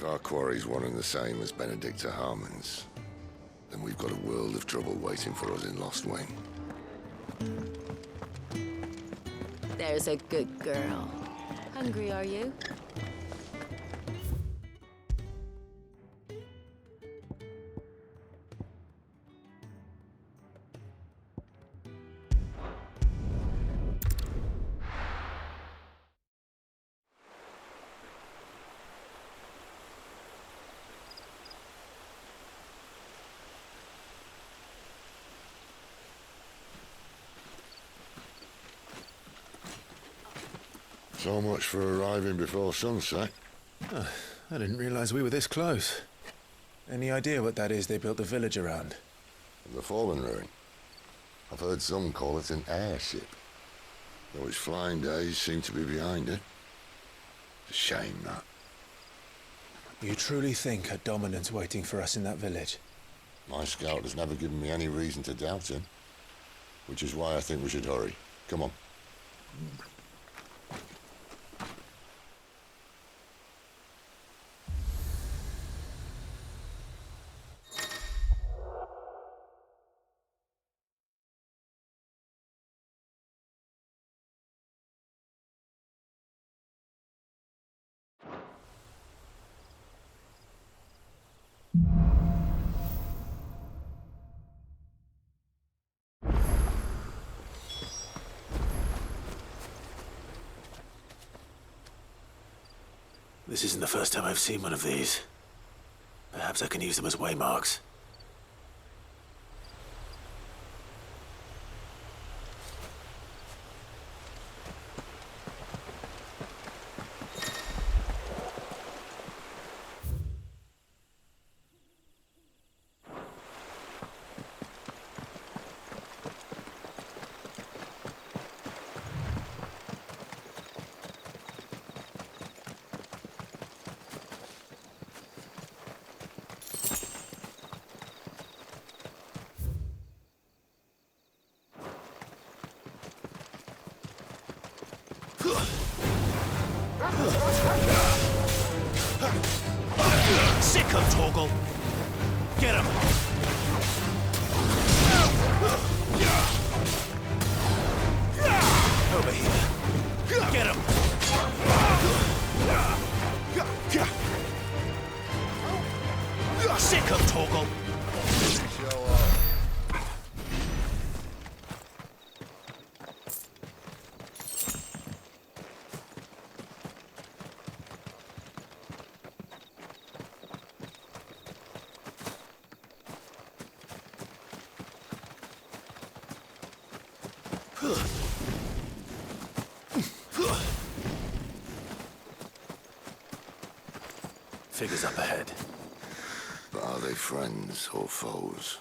our quarry's one and the same as Benedicta Harmon's, then we've got a world of trouble waiting for us in Lost Wing. There's a good girl. Hungry, are you? So much for arriving before sunset. Oh, I didn't realize we were this close. Any idea what that is they built the village around? The Fallen Ruin. I've heard some call it an airship. Though its flying days seem to be behind it. It's a shame, that. You truly think a dominant's waiting for us in that village? My scout has never given me any reason to doubt him. Which is why I think we should hurry. Come on. This isn't the first time I've seen one of these. Perhaps I can use them as waymarks. Sick of Torgal! Get him! Over here! Get him! Sick of Torgal! Figures up ahead. But are they friends or foes?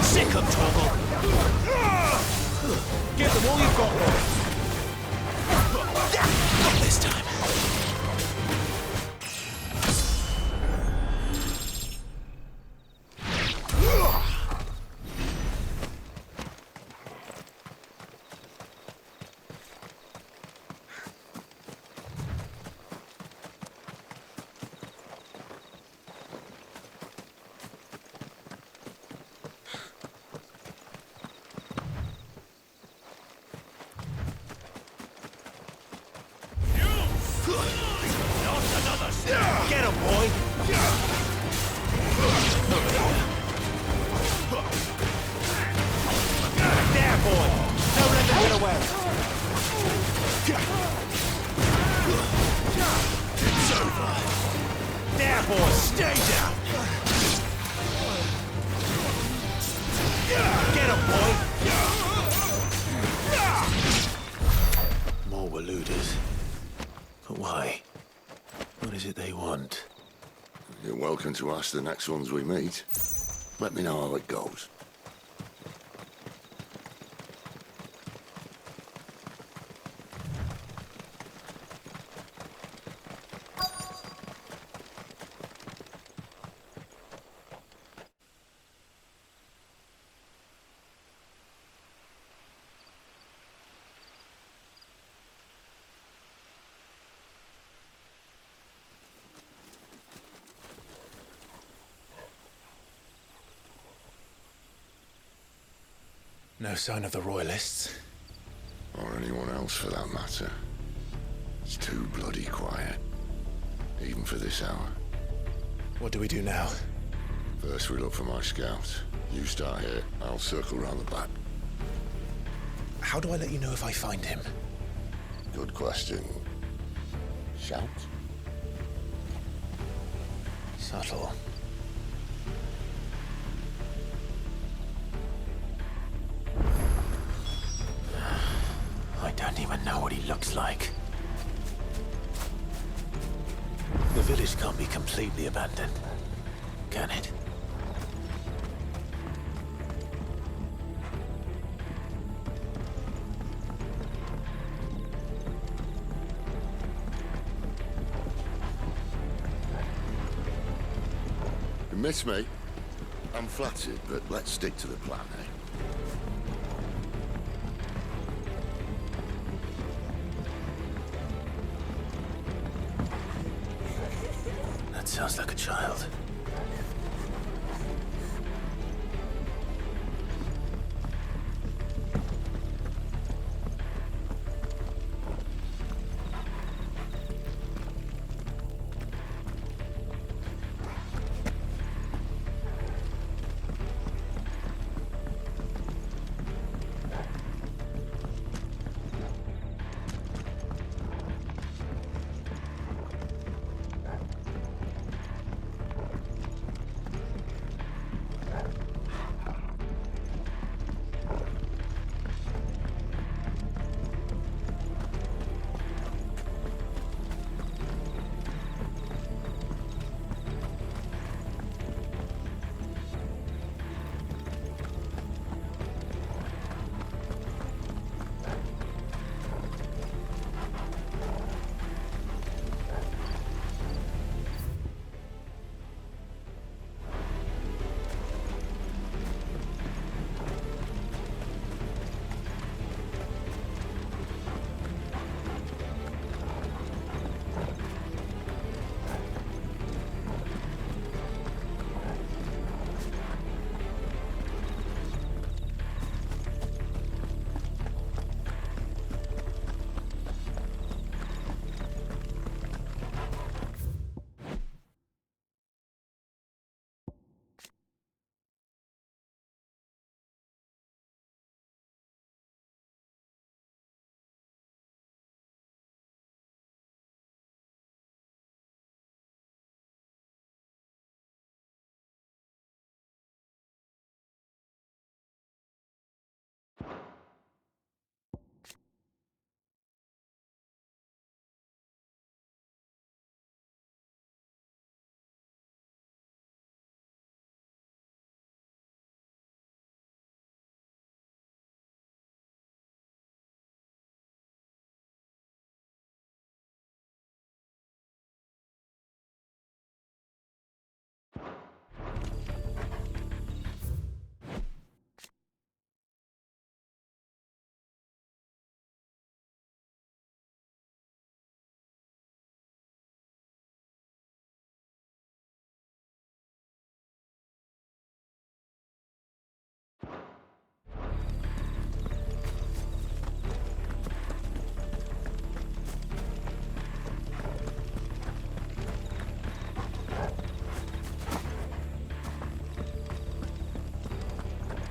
Sick of Torgal! Give them all you've got, boy! Not this time! Get him, boy! There, boy! Don't let them get away! It's over. There, boy, stay down. Get him, boy. More Waluders. But why? What is it they want? You're welcome to ask the next ones we meet. Let me know how it goes. No sign of the Royalists. Or anyone else for that matter. It's too bloody quiet. Even for this hour. What do we do now? First we look for my scouts. You start here, I'll circle round the back. How do I let you know if I find him? Good question. Shout? Subtle. I don't even know what he looks like. The village can't be completely abandoned, can it? You miss me? I'm flattered, but let's stick to the plan, eh? That sounds like a child.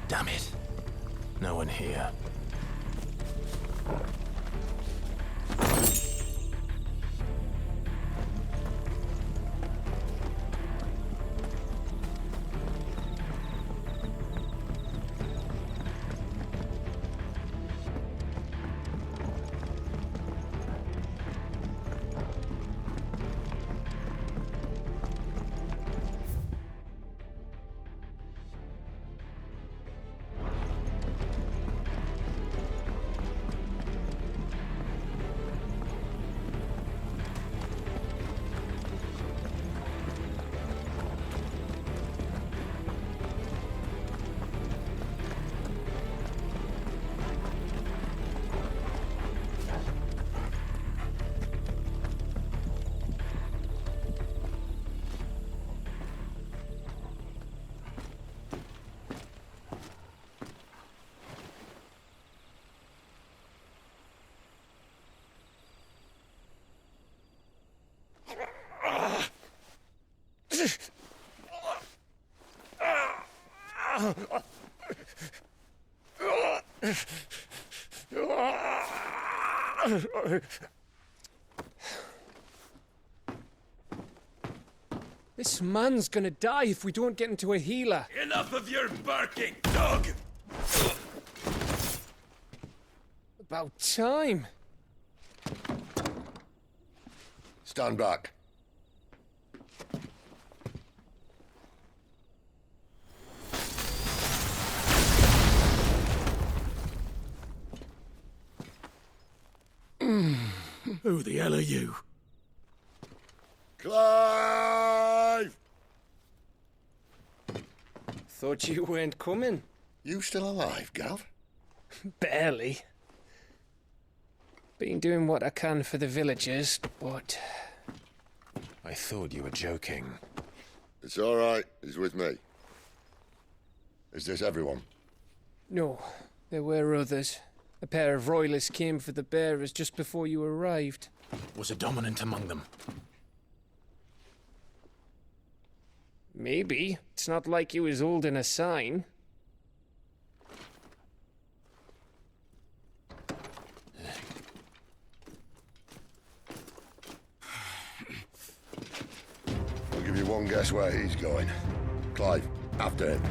Damn it. No one here. This man's gonna die if we don't get into a healer. Enough of your barking, dog! About time. Stand back. Who the hell are you? Clive! Thought you weren't coming. You still alive, Gav? Barely. Been doing what I can for the villagers, but... I thought you were joking. It's all right. He's with me. Is this everyone? No, there were others. A pair of royalists came for the bearers just before you arrived. Was a dominant among them? Maybe. It's not like he was holding a sign. I'll give you one guess where he's going. Clive, after him.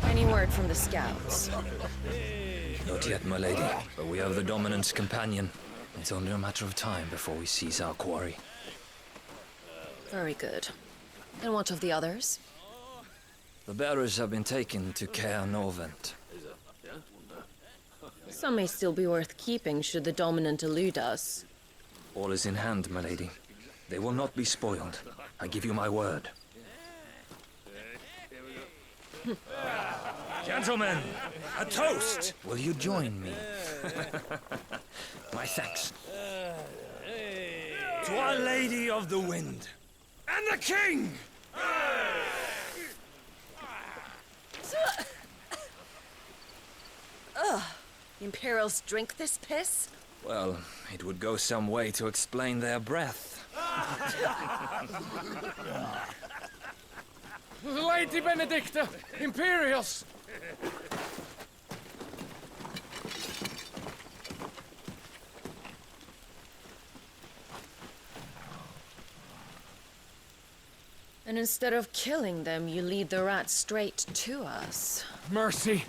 Any word from the scouts? Not yet, my lady, but we have the dominant's companion. It's only a matter of time before we seize our quarry. Very good. And what of the others? The bearers have been taken to Caer Novent. Some may still be worth keeping should the dominant elude us. All is in hand, my lady. They will not be spoiled. I give you my word. Gentlemen, a toast! Will you join me? My thanks. To Our Lady of the Wind and the King! Ugh. Imperials drink this piss? Well, it would go some way to explain their breath. Lady Benedicta! Imperials! And instead of killing them, you lead the rats straight to us. Mercy!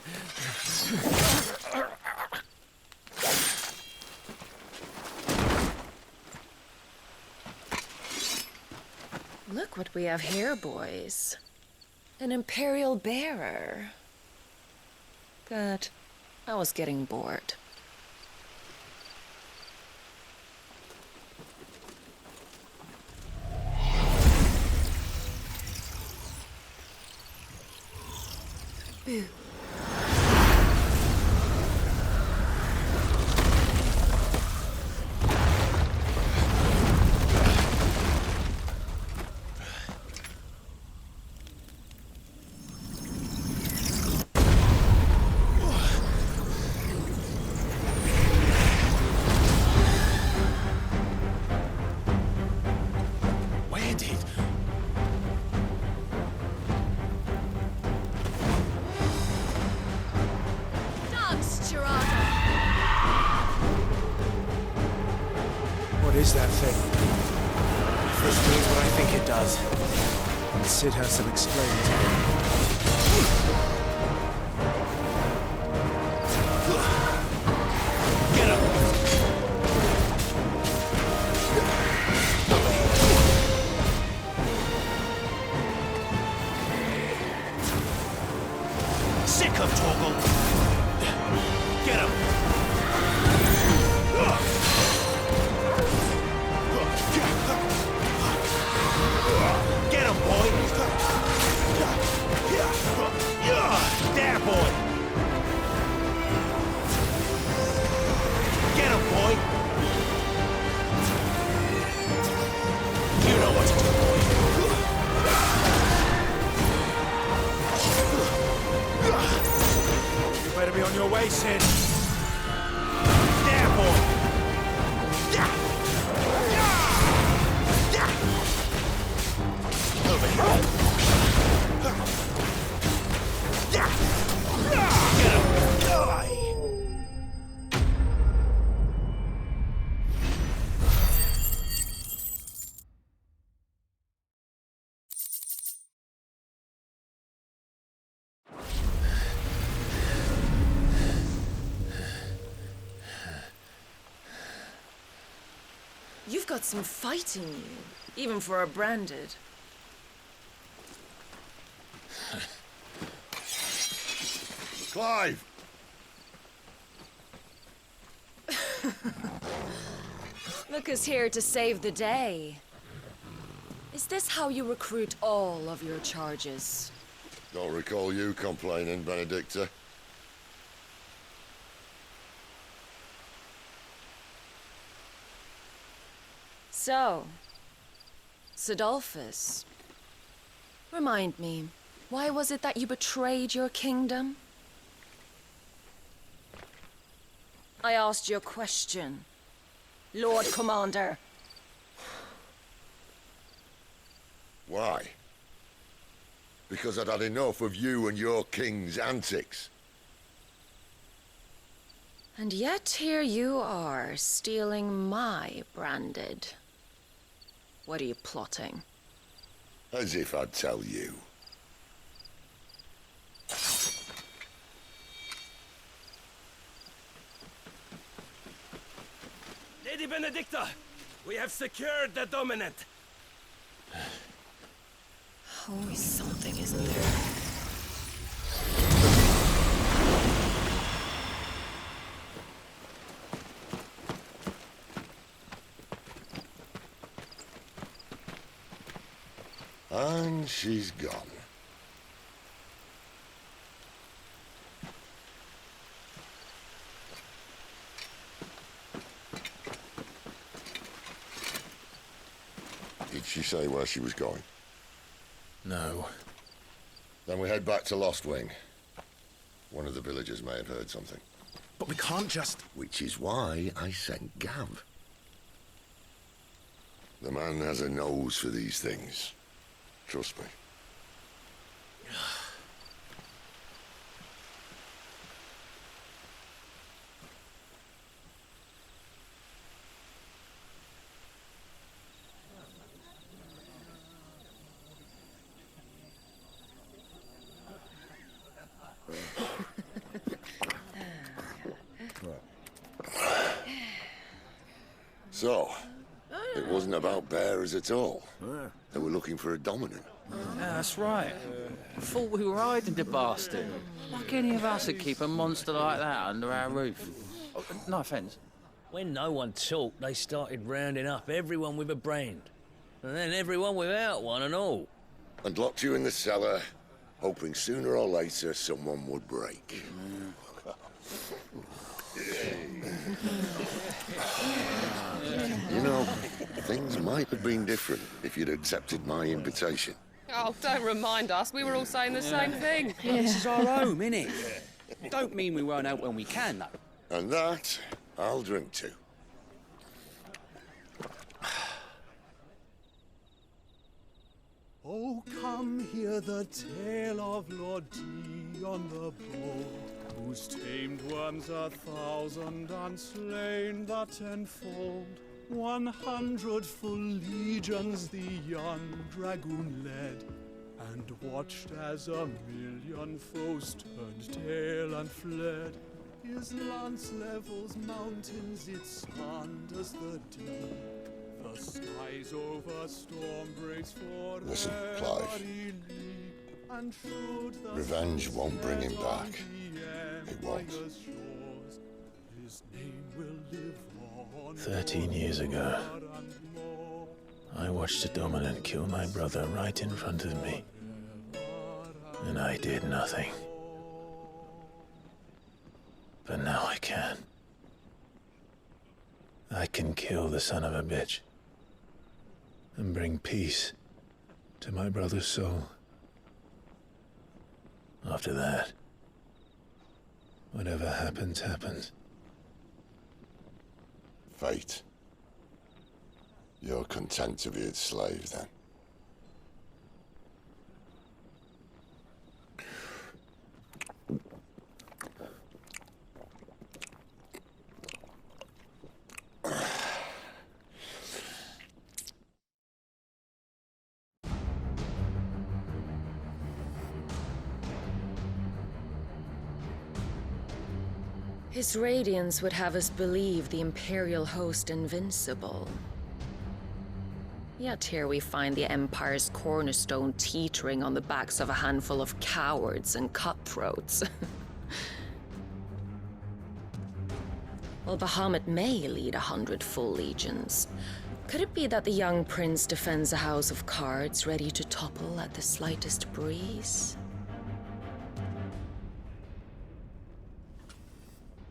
Look what we have here, boys. An Imperial bearer. Good. I was getting bored. Boo. Where did? What is that thing? If this means what I think it does, then Sid has to explain it to me. Get him! Sick of Torgal! Get him! way, Sid. There, boy. Over here. Get him. Die. You've got some fight in you, even for a branded. Clive! Look who's here to save the day. Is this how you recruit all of your charges? Don't recall you complaining, Benedicta. So, Sidolphus, remind me, why was it that you betrayed your kingdom? I asked you a question, Lord Commander. Why? Because I'd had enough of you and your king's antics. And yet here you are, stealing my branded. What are you plotting? As if I'd tell you. Lady Benedicta, we have secured the dominant. Always something, isn't there? And she's gone. Did she say where she was going? No. Then we head back to Lost Wing. One of the villagers may have heard something. But we can't just... Which is why I sent Gav. The man has a nose for these things. Trust me. So, it wasn't about bearers at all. They were looking for a dominant. Yeah, that's right. Thought we were hiding the bastard. Like any of us would keep a monster like that under our roof. Oh, no offence. When no one talked, they started rounding up everyone with a brand. And then everyone without one and all. And locked you in the cellar, hoping sooner or later someone would break. You know, things might have been different if you'd accepted my invitation. Oh, don't remind us. We were all saying the same thing. This is our home, innit? Don't mean we won't out when we can, though. And that, I'll drink to. Oh, come hear the tale of Lord Dion the Bold, whose tamed worms 1,000 and slain the tenfold. 100 full legions the young dragoon led, and watched as 1,000,000 foes turned tail and fled. His lance levels mountains, it sanders the deep. The skies over storm breaks for Listen, Clive. Revenge won't bring him back. It won't. 13 years ago, I watched a dominant kill my brother right in front of me. And I did nothing. But now I can. I can kill the son of a bitch and bring peace to my brother's soul. After that, Whatever happens, happens. Fate. You're content to be its slave, then? His radiance would have us believe the Imperial host invincible. Yet here we find the Empire's cornerstone teetering on the backs of a handful of cowards and cutthroats. While Bahamut may lead 100 full legions, could it be that the young prince defends a house of cards ready to topple at the slightest breeze?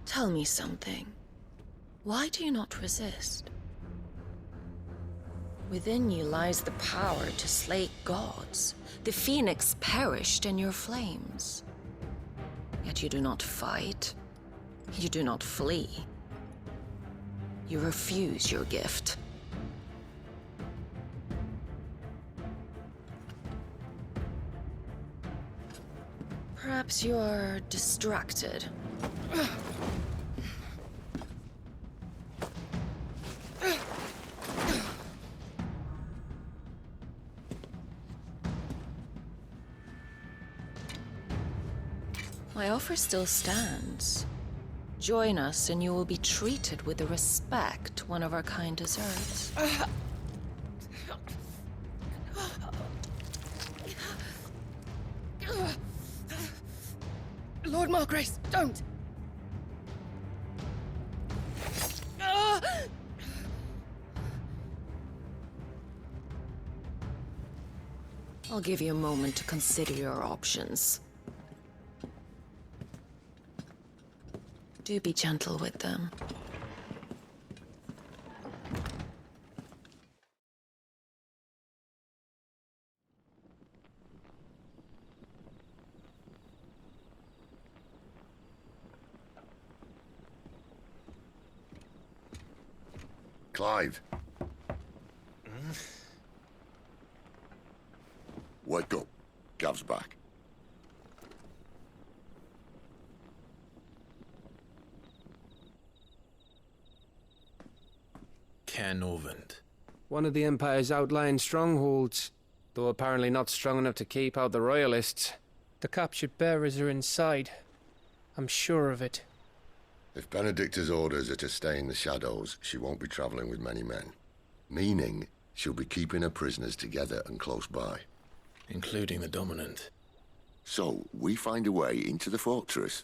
Tell me something. Why do you not resist? Within you lies the power to slay gods. The phoenix perished in your flames. Yet you do not fight. You do not flee. You refuse your gift. Perhaps you're distracted. My offer still stands. Join us and you will be treated with the respect one of our kind deserves. Lord Margrace, don't! I'll give you a moment to consider your options. Do be gentle with them. Clive. Wake up. Gav's back. Caernarvon. One of the Empire's outlying strongholds, though apparently not strong enough to keep out the Royalists. The captured bearers are inside. I'm sure of it. If Benedicta's orders are to stay in the shadows, she won't be traveling with many men. Meaning, she'll be keeping her prisoners together and close by. Including the Dominant. So, we find a way into the fortress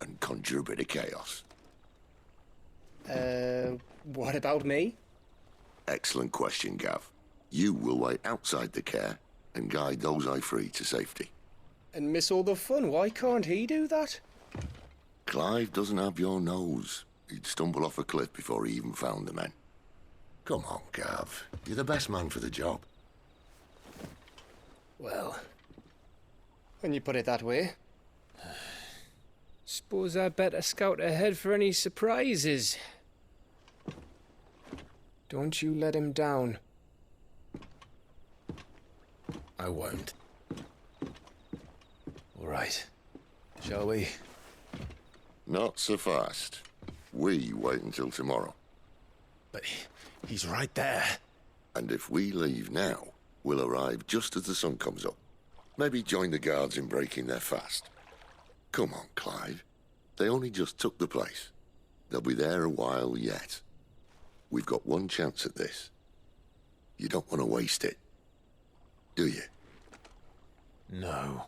and conjure a bit of chaos. What about me? Excellent question, Gav. You will wait outside the care and guide those I free to safety. And miss all the fun. Why can't he do that? Clive doesn't have your nose. He'd stumble off a cliff before he even found the men. Come on, Gav. You're the best man for the job. Well, when you put it that way. Suppose I'd better scout ahead for any surprises. Don't you let him down. I won't. All right. Shall we? Not so fast. We wait until tomorrow. But he's right there. And if we leave now, we'll arrive just as the sun comes up. Maybe join the guards in breaking their fast. Come on, Clive. They only just took the place. They'll be there a while yet. We've got one chance at this. You don't want to waste it, do you? No.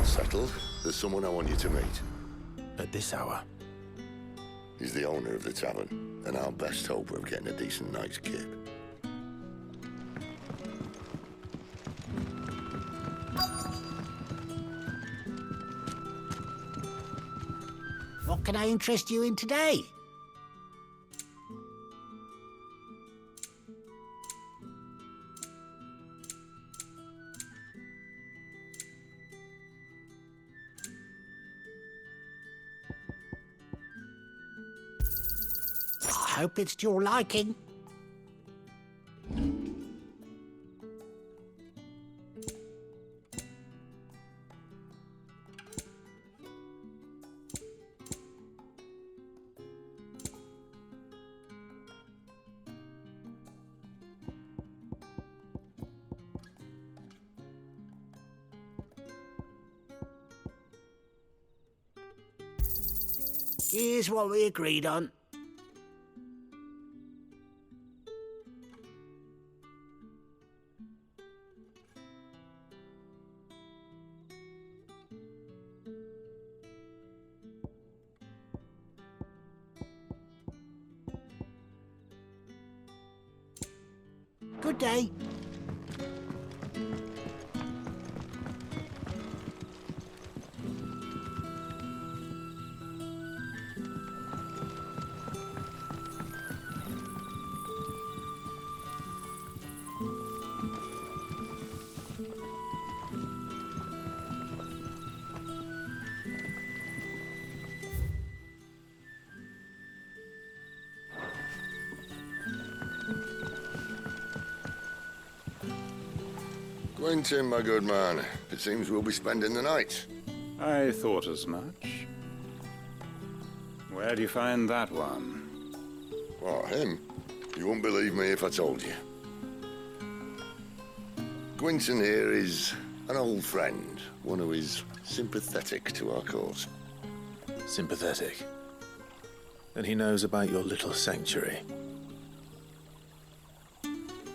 that's settled. There's someone I want you to meet. At this hour? He's the owner of the tavern, and our best hope of getting a decent night's kip. What can I interest you in today? I hope it's to your liking. Here's what we agreed on. Good day. Quentin, my good man. It seems we'll be spending the night. I thought as much. Where do you find that one? What, him? You wouldn't believe me if I told you. Quentin here is an old friend, one who is sympathetic to our cause. Sympathetic. And he knows about your little sanctuary.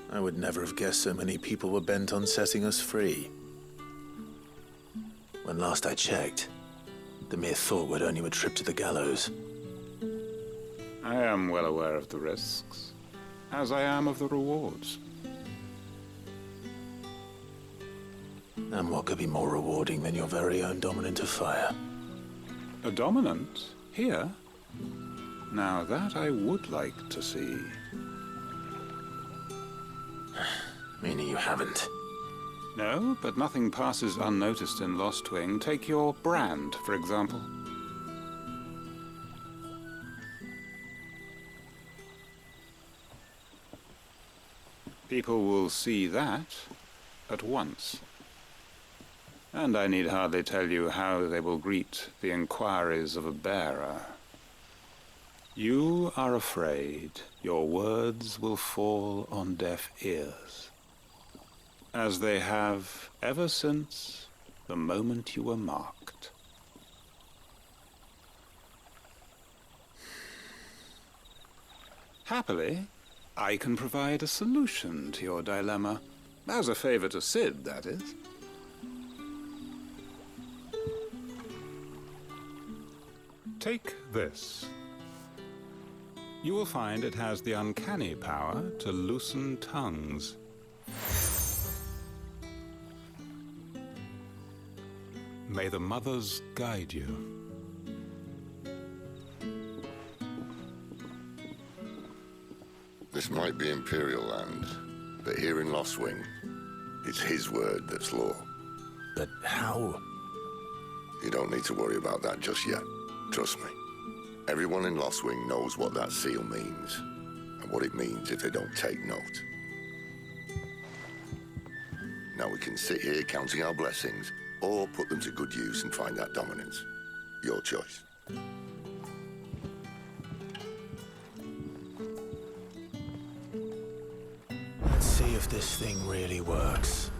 I would never have guessed so many people were bent on setting us free. When last I checked, the mere thought would earn you a trip to the gallows. I am well aware of the risks, as I am of the rewards. And what could be more rewarding than your very own dominant of fire? A dominant? Here? Now that I would like to see. Meaning you haven't? No, but nothing passes unnoticed in Lost Wing. Take your brand, for example. People will see that at once. And I need hardly tell you how they will greet the inquiries of a bearer. You are afraid your words will fall on deaf ears, as they have ever since the moment you were marked. Happily, I can provide a solution to your dilemma, as a favor to Sid, that is. Take this. You will find it has the uncanny power to loosen tongues. May the mothers guide you. This might be Imperial land, but here in Lost Wing, it's his word that's law. But how? You don't need to worry about that just yet. Trust me. Everyone in Lost Wing knows what that seal means, and what it means if they don't take note. Now we can sit here counting our blessings, or put them to good use and find that dominance. Your choice. Let's see if this thing really works.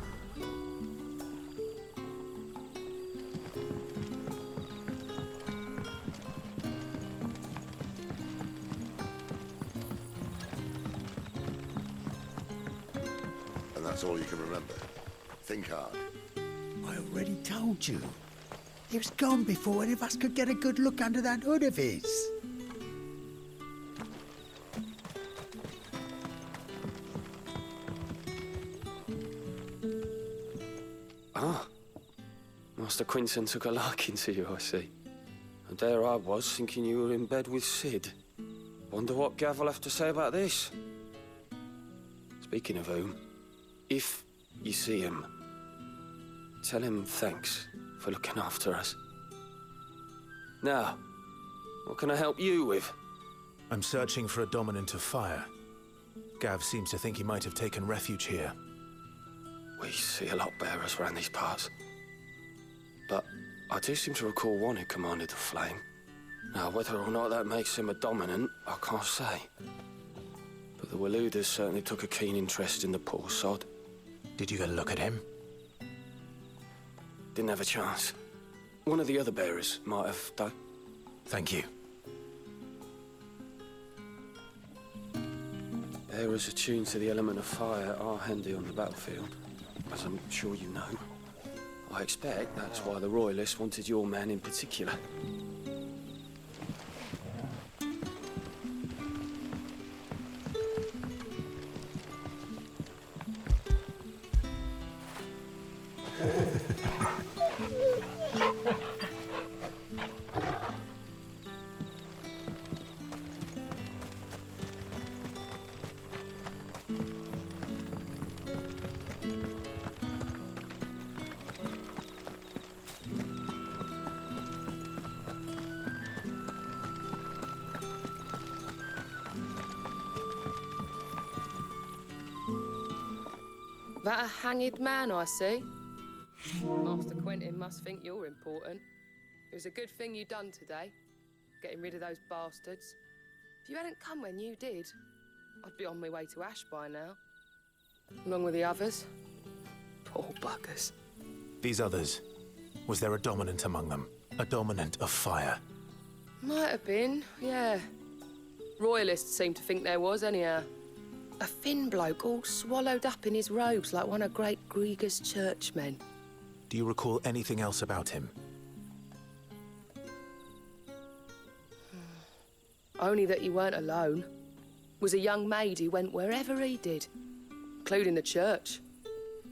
And that's all you can remember. Think hard. I already told you. He was gone before any of us could get a good look under that hood of his. Ah. Master Quinton took a liking to you, I see. And there I was, thinking you were in bed with Sid. Wonder what Gav will have to say about this. Speaking of whom, if you see him, tell him thanks for looking after us. Now, what can I help you with? I'm searching for a dominant of fire. Gav seems to think he might have taken refuge here. We see a lot bearers around these parts. But I do seem to recall one who commanded the flame. Now, whether or not that makes him a dominant, I can't say. But the Waluders certainly took a keen interest in the poor sod. Did you get a look at him? Didn't have a chance. One of the other bearers might have done. Thank you. Bearers attuned to the element of fire are handy on the battlefield, as I'm sure you know. I expect that's why the Royalists wanted your man in particular. That a hanged man I see? Master Quentin must think you're important. It was a good thing you done today, getting rid of those bastards. If you hadn't come when you did, I'd be on my way to Ash by now. Along with the others. Poor buggers. These others, was there a dominant among them? A dominant of fire? Might have been, yeah. Royalists seem to think there was, anyhow. A thin bloke all swallowed up in his robes like one of Great Gregor's churchmen. Do you recall anything else about him? Only that he weren't alone. Was a young maid who went wherever he did, including the church,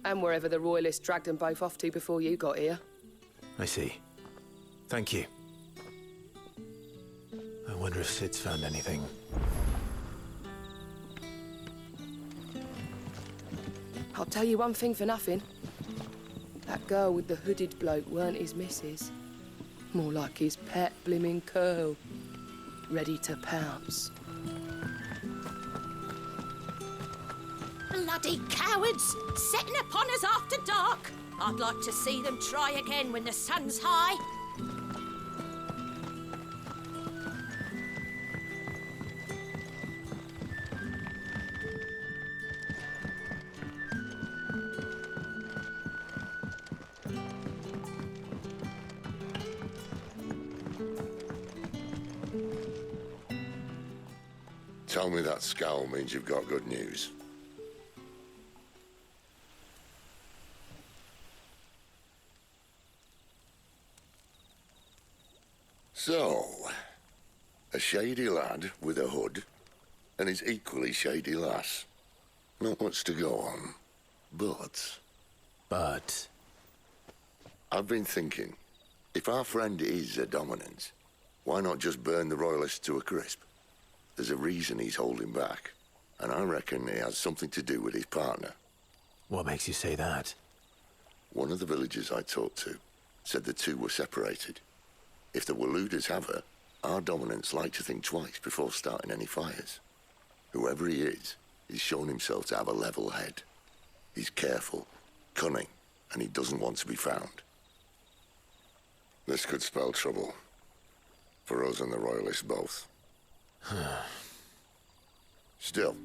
and wherever the Royalists dragged them both off to before you got here. I see. Thank you. I wonder if Sid's found anything. I'll tell you one thing for nothing. That girl with the hooded bloke weren't his missus. More like his pet blimmin' curl. Ready to pounce. Bloody cowards! Setting upon us after dark! I'd like to see them try again when the sun's high. Tell me that scowl means you've got good news. So, a shady lad with a hood and his equally shady lass. Not much to go on, but... I've been thinking, if our friend is a dominant, why not just burn the Royalists to a crisp? There's a reason he's holding back, and I reckon he has something to do with his partner. What makes you say that? One of the villagers I talked to said the two were separated. If the Waluders have her, our dominants like to think twice before starting any fires. Whoever he is, he's shown himself to have a level head. He's careful, cunning, and he doesn't want to be found. This could spell trouble. For us and the Royalists both. Still,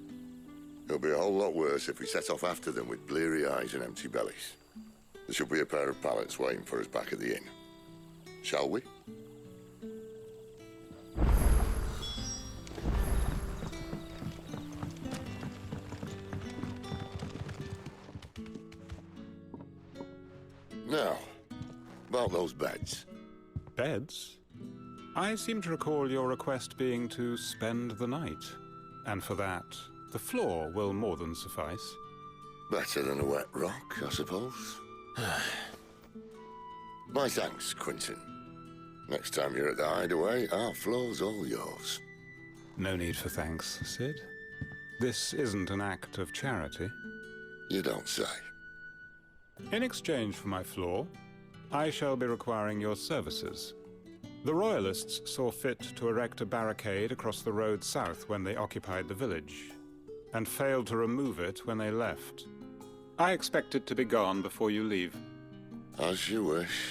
it'll be a whole lot worse if we set off after them with bleary eyes and empty bellies. There should be a pair of pallets waiting for us back at the inn. Shall we? Now, about those beds. beds. I seem to recall your request being to spend the night. And for that, the floor will more than suffice. Better than a wet rock, I suppose. My thanks, Quentin. Next time you're at the hideaway, our floor's all yours. No need for thanks, Sid. This isn't an act of charity. You don't say. In exchange for my floor, I shall be requiring your services. The Royalists saw fit to erect a barricade across the road south when they occupied the village, and failed to remove it when they left. I expect it to be gone before you leave. As you wish.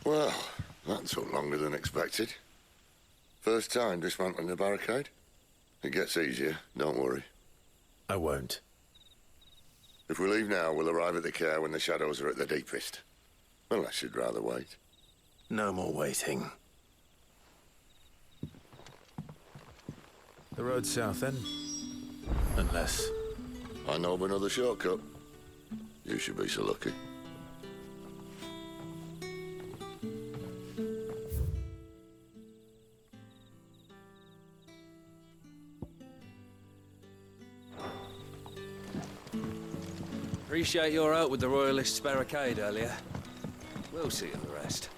Well, that took longer than expected. First time dismantling the barricade? It gets easier, don't worry. I won't. If we leave now, we'll arrive at the care when the shadows are at their deepest. Unless you'd rather wait. No more waiting. The road south, then? Unless... I know of another shortcut. You should be so lucky. Appreciate your help with the Royalists' barricade earlier. We'll see you the rest.